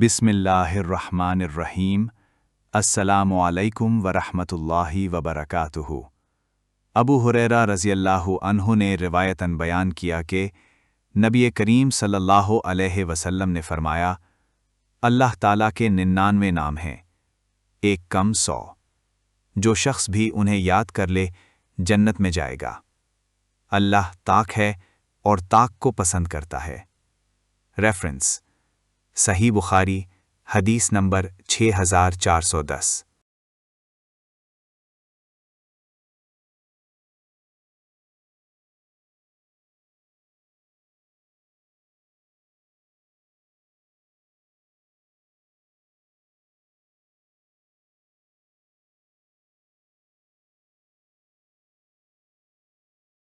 بسم اللہ الرحمن الرحیم۔ السلام علیکم ورحمۃ اللہ وبرکاتہ۔ ابو ہریرہ رضی اللہ عنہ نے روایتاً بیان کیا کہ نبی کریم صلی اللہ علیہ وسلم نے فرمایا، اللہ تعالیٰ کے 99 نام ہیں، ایک کم 100۔ جو شخص بھی انہیں یاد کر لے جنت میں جائے گا۔ اللہ طاق ہے اور طاق کو پسند کرتا ہے۔ ریفرنس: صحیح بخاری، حدیث نمبر 6410۔